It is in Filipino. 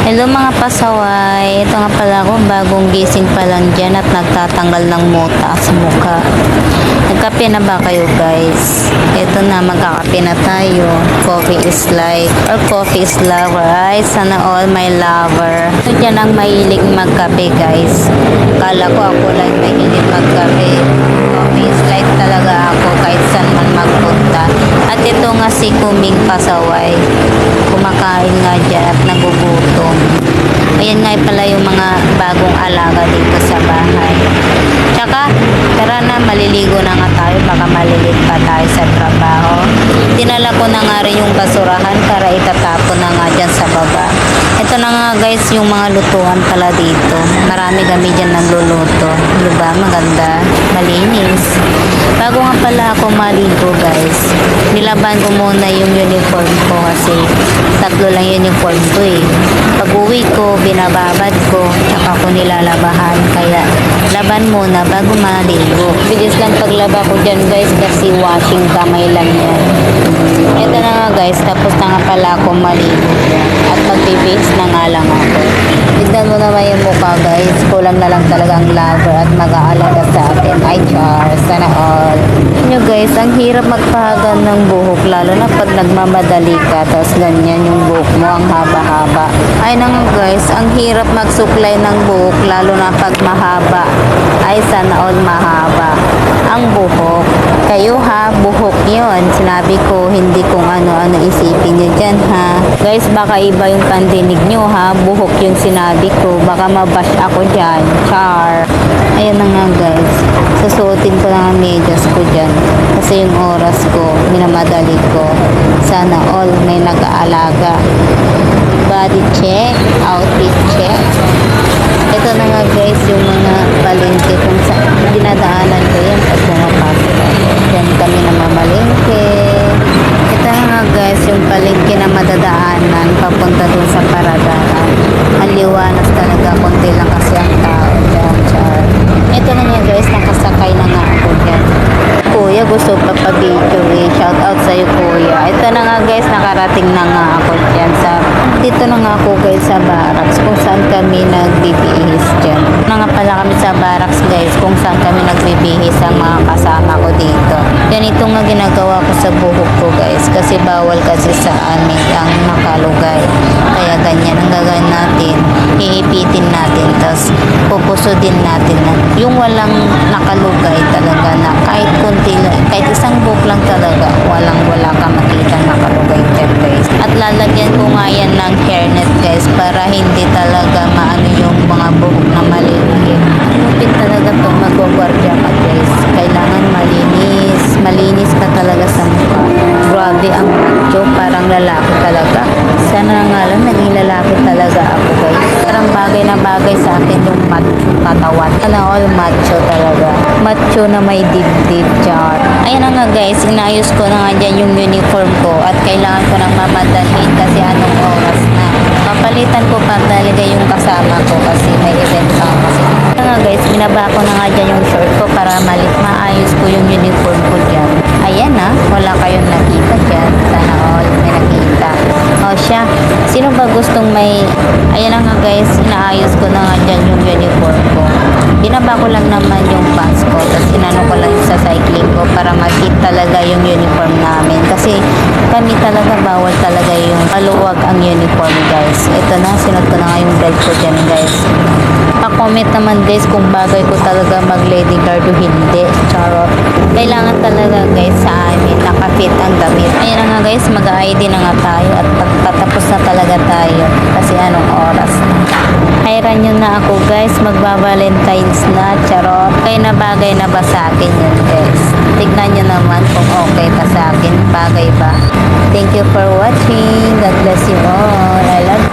Hello mga pasaway, ito nga pala ako, bagong gising pa lang dyan at nagtatanggal ng muta sa mukha. Nagkape na ba kayo guys? Ito na, magkakape na tayo. Coffee is life or coffee is love, right? Sana all my lover. Ito dyan ang mahilig magkape guys. Kala ko ako lang mahilig magkape. Coffee is life talaga ako kahit saan man magpunta. At ito nga si Kuming pasaway. Kumakain nga dyan at nagugutom. Ayan nga pala yung mga bagong alaga dito sa bahay. Tsaka, tara na, maliligo na nga tayo. Baka malilit pa tayo sa trabaho. Dinala ko na nga rin yung basurahan para itatapon na nga dyan sa baba. Ito na nga guys, yung mga lutuan pala dito. Marami kami dyan nagluluto. Diba? Maganda. Malinis. Bago nga pala ako maligo guys, nilaban ko muna yung uniform ko kasi tatlo lang uniform ko eh. Pag uwi ko, binababad ko, tsaka ko nilalabahan. Kaya laban muna bago maligo. Bilis lang paglaba ko dyan guys kasi washing kamay lang yan. Ito na nga guys, tapos na nga pala ako maligo dyan. At mag-face na nga lang ako. Tignan mo naman yung mukha guys. Kulang na lang talagang lover at mag-aalaga sa atin. Ay char, sana all. Nyo guys, ang hirap magpahagan ng buhok lalo na pag nagmamadali ka tapos ganyan yung buhok mo ang haba-haba. Ay na nga guys, ang hirap magsuklay ng buhok lalo na pag mahaba. Ay sana all mahaba ang buhok. Kayo ha, buhok yun. Sinabi ko, hindi kung ano-ano isipin nyo dyan ha. Guys, baka iba yung pandinig nyo ha. Buhok yung sinabi ko. Baka mabash ako dyan. Char. Ayan na nga guys. Susuotin ko lang ang medyas ko dyan. Kasi yung oras ko, minamadali ko. Sana all may nag-aalaga. Body check, outfit check. Ito na nga guys, yung mga palengke kung sa dinadaanan ko yan pag pumapasok ako. Yan kami na mamalengke. Ito na nga guys, yung palengke na madadaanan papunta dun sa Paradaran. Ang liwanas talaga, konti lang kasi ang tao dyan. Char. Ito na nga guys, nakasakay na nga ako dyan. Kuya, gusto pa pa-video eh. Shout out sa'yo kuya. Ito na nga guys, nakarating na nga ako dyan sa dito na nga ako guys sa barracks kung saan kami nagbibihis dyan. Na nga pala kami sa barracks guys kung saan kami nagbibihis ang mga kasama ko dito. Ganito nga ginagawa ko sa buhok ko guys kasi bawal kasi sa amin ang nakalugay. Kaya ganyan ang gagawin natin. Iipitin natin tapos pupusudin natin na yung walang nakalugay talaga na kahit kunti lang, kahit isang buhok lang talaga wala ka makita nakalugay dyan guys. At lalagyan ko nga yan ng hairnet guys para hindi talaga maano yung mga buhok na maliliit. Lupit talaga itong magwagwardya ka guys. Kailangan malinis ka talaga sa mukha. Grabe ang macho, parang lalaki talaga. Sana nga lang naging lalaki talaga ako guys. Parang bagay na bagay sa akin yung macho katawan. Sana all macho talaga. Macho na may dibdib char. Ayan na nga guys, inayos ko na nga dyan yung uniform ko at kailangan ko nang mamadalhin kasi anong oras na. Papalitan ko pa talaga yung kasama ko kasi may event pa kasi. Ayan nga guys, binaba ko na nga dyan yung short ko para maayos ko yung uniform ko dyan. Ayan na, wala kayong nakita dyan. Sana all may nakita. O siya, sino ba gustong may... Ayan na nga guys, inaayos ko na nga dyan yung uniform ko. Binaba ko lang naman yung pants ko tapos inano ko lang sa cycling ko para mag-fit talaga yung uniform namin kasi kami talaga bawal talaga yung maluwag ang uniform guys. Ito na, sinot ko na nga yung belt ko dyan guys. Pa-comment naman guys kung bagay ko talaga mag-lady guard o hindi. Charot. Kailangan talaga guys sa amin nakafit ang damit. Ayan na nga guys, mag-ID na nga tayo at pagpatapos na talaga tayo kasi anong oras na. Hayran nyo na ako guys, magba-Valentine's na. Charot. Kaya na bagay na ba sa akin yun guys? Tignan nyo naman kung okay pa sa akin. Bagay ba? Thank you for watching. God bless you all. I love you.